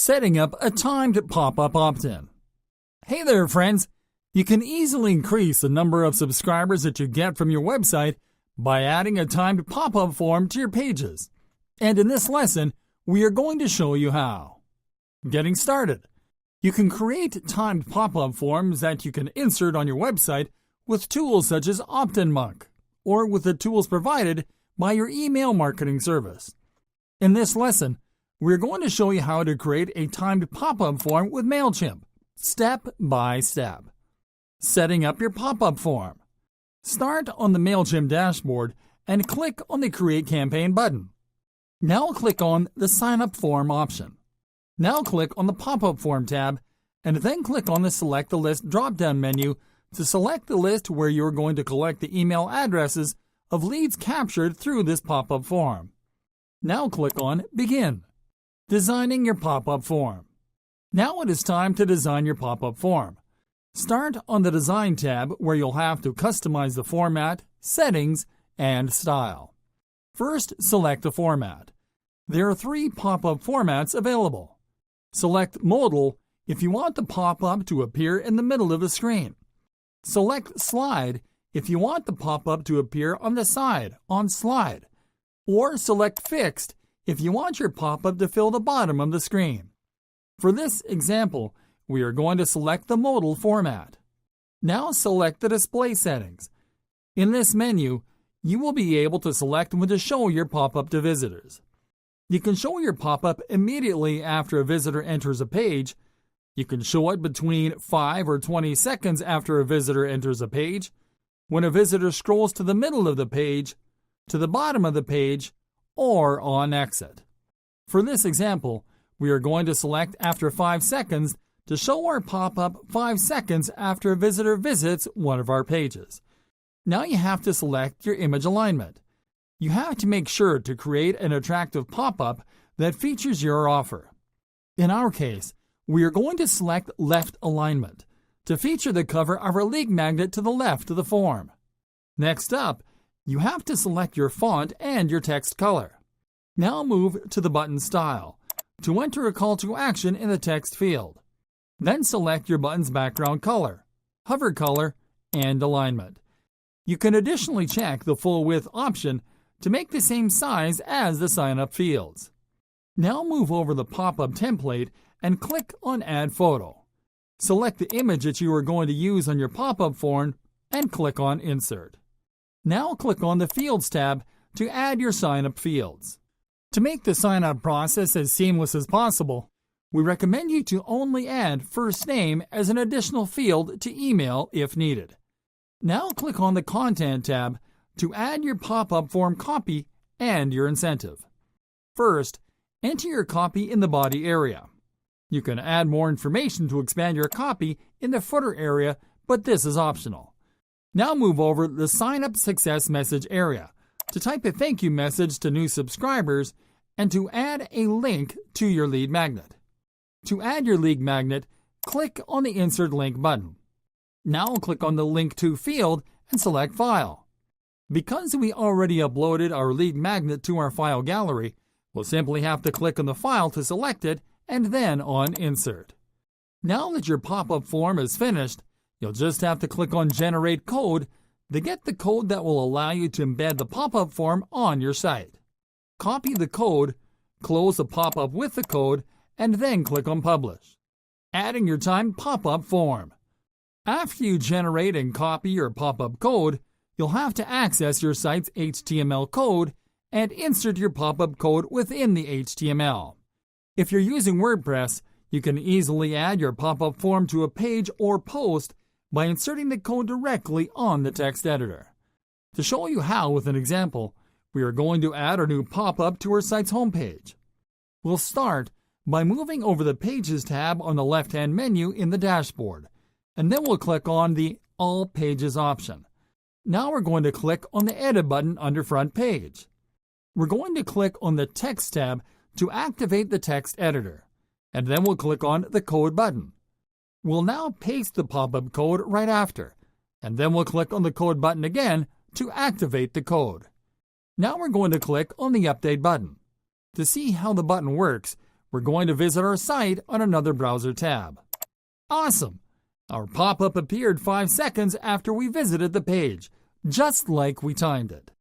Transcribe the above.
Setting up a timed pop-up opt-in. Hey there, friends! You can easily increase the number of subscribers that you get from your website by adding a timed pop-up form to your pages. And in this lesson, we are going to show you how. Getting started. You can create timed pop-up forms that you can insert on your website with tools such as OptinMonk, or with the tools provided by your email marketing service. In this lesson, we're going to show you how to create a timed pop-up form with MailChimp, step by step. Setting up your pop-up form. Start on the MailChimp dashboard and click on the Create Campaign button. Now click on the Sign Up Form option. Now click on the Pop-up Form tab and then click on the Select the List drop-down menu to select the list where you're going to collect the email addresses of leads captured through this pop-up form. Now click on Begin. Designing your pop-up form. Now it is time to design your pop-up form. Start on the Design tab where you'll have to customize the format, settings, and style. First, select the format. There are 3 pop-up formats available. Select Modal if you want the pop-up to appear in the middle of the screen. Select Slide if you want the pop-up to appear on the side, on Slide. Or select Fixed if you want your pop-up to fill the bottom of the screen. For this example, we are going to select the modal format. Now select the display settings. In this menu, you will be able to select when to show your pop-up to visitors. You can show your pop-up immediately after a visitor enters a page. You can show it between 5 or 20 seconds after a visitor enters a page, when a visitor scrolls to the middle of the page, to the bottom of the page, or on exit. For this example, we are going to select after 5 seconds to show our pop-up 5 seconds after a visitor visits one of our pages. Now you have to select your image alignment. You have to make sure to create an attractive pop-up that features your offer. In our case, we are going to select left alignment to feature the cover of our lead magnet to the left of the form. Next up, you have to select your font and your text color. Now move to the button style to enter a call to action in the text field. Then select your button's background color, hover color, and alignment. You can additionally check the full width option to make the same size as the sign-up fields. Now move over the pop-up template and click on Add Photo. Select the image that you are going to use on your pop-up form and click on Insert. Now click on the Fields tab to add your sign-up fields. To make the sign-up process as seamless as possible, we recommend you to only add first name as an additional field to email if needed. Now click on the Content tab to add your pop-up form copy and your incentive. First, enter your copy in the body area. You can add more information to expand your copy in the footer area, but this is optional. Now move over the Sign Up Success Message area to type a thank you message to new subscribers and to add a link to your lead magnet. To add your lead magnet, click on the Insert Link button. Now click on the Link To field and select File. Because we already uploaded our lead magnet to our file gallery, we'll simply have to click on the file to select it and then on Insert. Now that your pop-up form is finished, you'll just have to click on Generate Code to get the code that will allow you to embed the pop-up form on your site. Copy the code, close the pop-up with the code, and then click on Publish. Adding your timed pop-up form. After you generate and copy your pop-up code, you'll have to access your site's HTML code and insert your pop-up code within the HTML. If you're using WordPress, you can easily add your pop-up form to a page or post by inserting the code directly on the text editor. To show you how with an example, we are going to add our new pop-up to our site's homepage. We'll start by moving over the Pages tab on the left-hand menu in the dashboard, and then we'll click on the All Pages option. Now we're going to click on the Edit button under Front Page. We're going to click on the Text tab to activate the text editor, and then we'll click on the Code button. We'll now paste the pop-up code right after, and then we'll click on the Code button again to activate the code. Now we're going to click on the Update button. To see how the button works, we're going to visit our site on another browser tab. Awesome! Our pop-up appeared 5 seconds after we visited the page, just like we timed it.